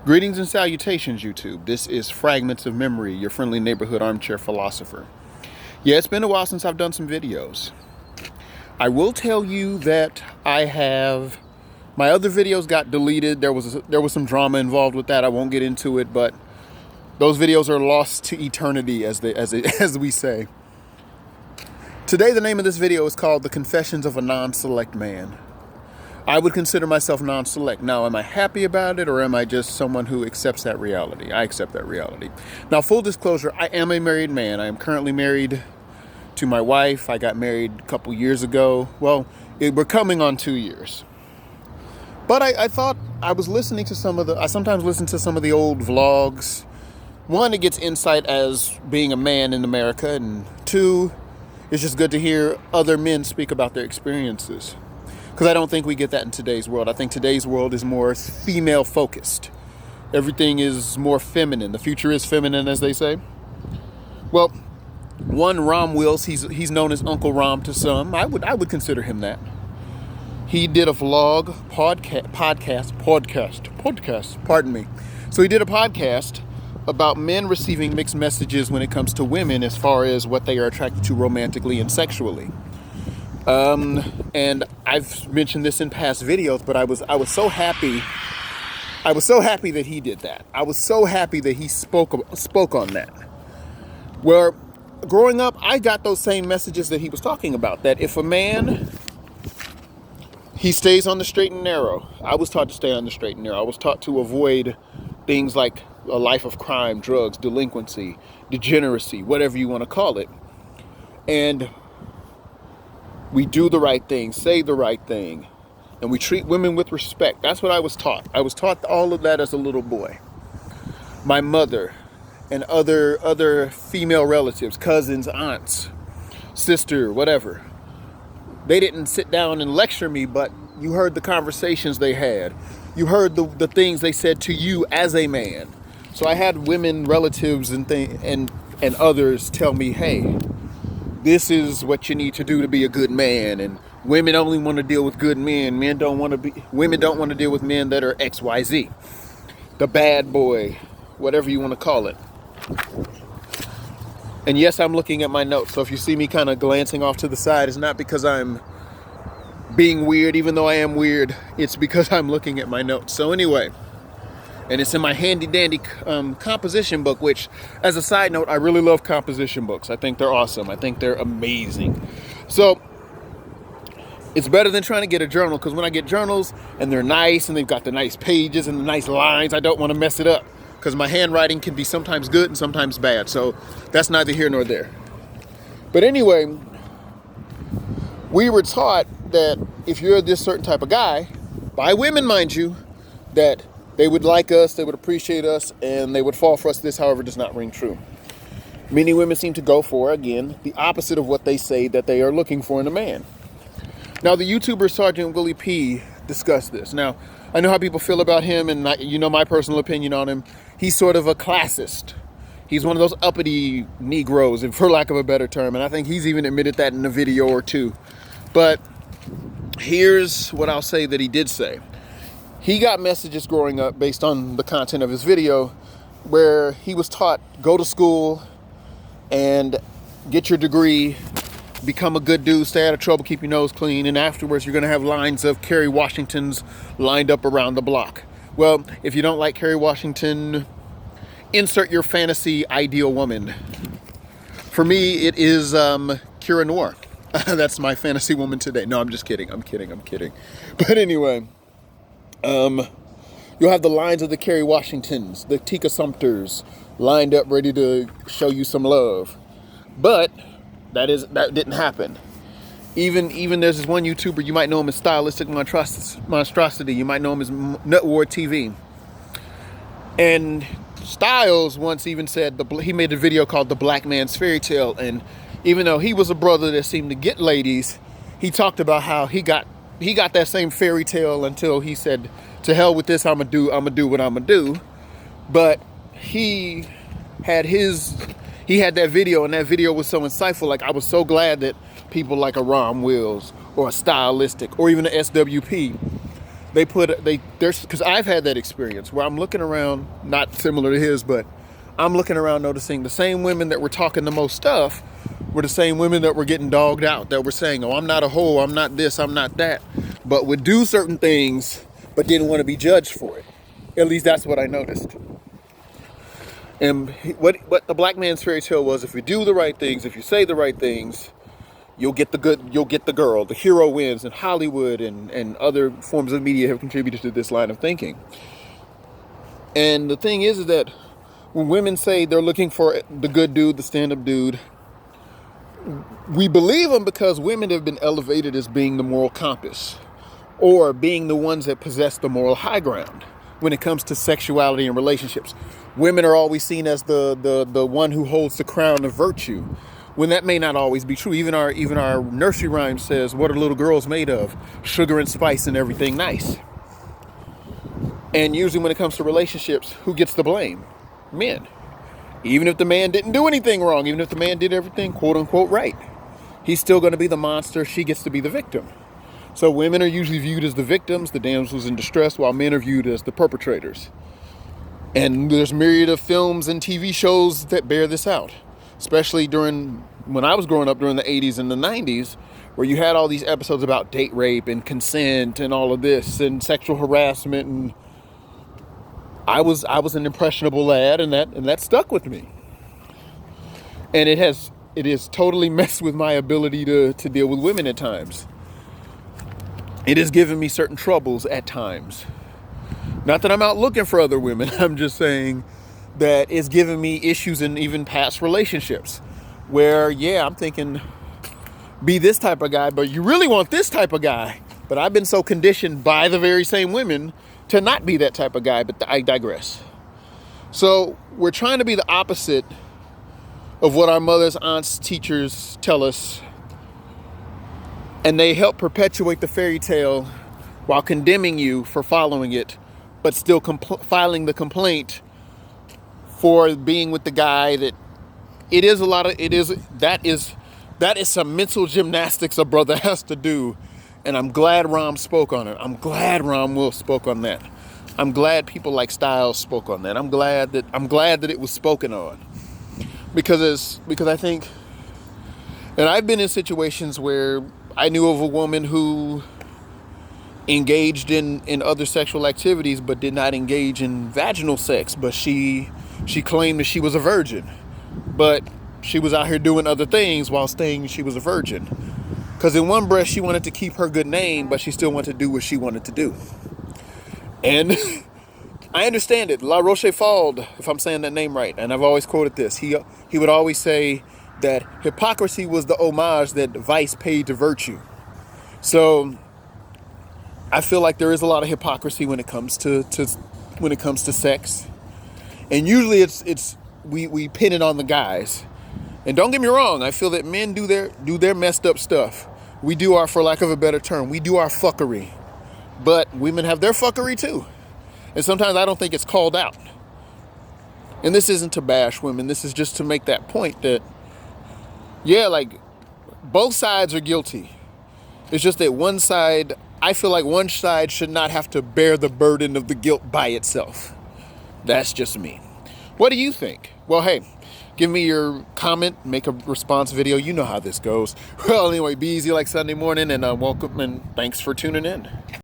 Greetings and salutations, YouTube. This is Fragments of Memory, your friendly neighborhood armchair philosopher. Yeah, it's been a while since I've done some videos. I will tell you that my other videos got deleted. There was some drama involved with that. I won't get into it, but those videos are lost to eternity, as we say. Today, the name of this video is called The Confessions of a Non-Select Man. I would consider myself non-select. Now, am I happy about it, or am I just someone who accepts that reality? I accept that reality. Now, full disclosure, I am a married man. I am currently married to my wife. I got married a couple years ago. Well, we're coming on 2 years. But I thought I was listening to I sometimes listen to some of the old vlogs. One, it gets insight as being a man in America. And two, it's just good to hear other men speak about their experiences. Because I don't think we get that in today's world. I think today's world is more female focused. Everything is more feminine. The future is feminine, as they say. Well, one, Rom Wills, he's known as Uncle Rom to some. I would consider him that. He did a vlog, podcast, pardon me. So he did a podcast about men receiving mixed messages when it comes to women as far as what they are attracted to romantically and sexually. And I've mentioned this in past videos, but I was so happy. I was so happy that he did that. I was so happy that he spoke on that. Where growing up, I got those same messages that he was talking about. That if a man, he stays on the straight and narrow. I was taught to stay on the straight and narrow. I was taught to avoid things like a life of crime, drugs, delinquency, degeneracy, whatever you want to call it. And we do the right thing, say the right thing, and we treat women with respect. That's what I was taught. I was taught all of that as a little boy. My mother and other female relatives, cousins, aunts, sister, whatever, they didn't sit down and lecture me, but you heard the conversations they had. You heard the things they said to you as a man. So I had women, relatives, and others tell me, hey, this is what you need to do to be a good man, and women only want to deal with good men. Women don't want to deal with men that are XYZ. The bad boy, whatever you want to call it. And yes, I'm looking at my notes. So if you see me kind of glancing off to the side, it's not because I'm being weird, even though I am weird. It's because I'm looking at my notes. So anyway, and it's in my handy dandy composition book, which, as a side note, I really love composition books. I think they're awesome. I think they're amazing. So it's better than trying to get a journal, because when I get journals and they're nice and they've got the nice pages and the nice lines, I don't want to mess it up, because my handwriting can be sometimes good and sometimes bad. So that's neither here nor there. But anyway, we were taught that if you're this certain type of guy, by women, mind you, that they would like us, they would appreciate us, and they would fall for us. This, however, does not ring true. Many women seem to go for, again, the opposite of what they say that they are looking for in a man. Now, the YouTuber Sergeant Willie P discussed this. Now, I know how people feel about him, and you know my personal opinion on him. He's sort of a classist. He's one of those uppity Negroes, for lack of a better term, and I think he's even admitted that in a video or two. But here's what I'll say that he did say. He got messages growing up based on the content of his video where he was taught, go to school and get your degree, become a good dude, stay out of trouble, keep your nose clean, and afterwards you're going to have lines of Kerry Washingtons lined up around the block. Well, if you don't like Kerry Washington, insert your fantasy ideal woman. For me, it is Kira Noir. That's my fantasy woman today. No, I'm just kidding. I'm kidding. But anyway, you'll have the lines of the Kerry Washingtons, the Tika Sumters, lined up ready to show you some love. But that didn't happen. Even there's this one YouTuber, you might know him as Stylistic Monstrosity. You might know him as Nut Ward TV. And Styles once even said, he made a video called The Black Man's Fairy Tale, and even though he was a brother that seemed to get ladies, he talked about how he got that same fairy tale until he said, to hell with this, I'm gonna do what I'm gonna do. But he had that video, and that video was so insightful. Like, I was so glad that people like a Rom Wills or a Stylistic or even a SWP there's, because I've had that experience where I'm looking around, not similar to his, but I'm looking around noticing the same women that were talking the most stuff were the same women that were getting dogged out, that were saying, oh, I'm not a hoe, I'm not this, I'm not that, but would do certain things but didn't want to be judged for it. At least that's what I noticed. And what the black man's fairy tale was, if you do the right things, if you say the right things, you'll get the girl, the hero wins. And Hollywood and other forms of media have contributed to this line of thinking. And the thing is that when women say they're looking for the good dude, the stand-up dude, we believe them because women have been elevated as being the moral compass, or being the ones that possess the moral high ground when it comes to sexuality and relationships. Women are always seen as the one who holds the crown of virtue, when that may not always be true. Even our nursery rhyme says, what are little girls made of? Sugar and spice and everything nice. And usually when it comes to relationships, who gets the blame? Men. Even if the man didn't do anything wrong, even if the man did everything quote unquote right, he's still going to be the monster. She gets to be the victim. So women are usually viewed as the victims, the damsels in distress, while men are viewed as the perpetrators. And there's myriad of films and TV shows that bear this out, especially when I was growing up during the 80s and the 90s, where you had all these episodes about date rape and consent and all of this and sexual harassment. And I was an impressionable lad, and that stuck with me. And it has totally messed with my ability to deal with women at times. It has given me certain troubles at times. Not that I'm out looking for other women. I'm just saying that it's given me issues in even past relationships where, yeah, I'm thinking be this type of guy, but you really want this type of guy. But I've been so conditioned by the very same women to not be that type of guy, but I digress. So we're trying to be the opposite of what our mothers, aunts, teachers tell us. And they help perpetuate the fairy tale while condemning you for following it, but still filing the complaint for being with the guy that that is some mental gymnastics a brother has to do. And I'm glad Rom spoke on it. I'm glad Rom Will spoke on that. I'm glad people like Styles spoke on that. I'm glad that it was spoken on. Because I think, and I've been in situations where I knew of a woman who engaged in other sexual activities but did not engage in vaginal sex, but she claimed that she was a virgin, but she was out here doing other things while saying she was a virgin. Because in one breath she wanted to keep her good name, but she still wanted to do what she wanted to do. And I understand it. La Rochefoucauld, if I'm saying that name right, and I've always quoted this, he would always say that hypocrisy was the homage that vice paid to virtue. So I feel like there is a lot of hypocrisy when it comes to sex, and usually we pin it on the guys. And don't get me wrong, I feel that men do their messed up stuff. We do our, for lack of a better term, we do our fuckery, but women have their fuckery too. And sometimes I don't think it's called out. And this isn't to bash women. This is just to make that point that, yeah, like, both sides are guilty. It's just that I feel like one side should not have to bear the burden of the guilt by itself. That's just me. What do you think? Well, hey, give me your comment, make a response video. You know how this goes. Well, anyway, be easy like Sunday morning, and welcome and thanks for tuning in.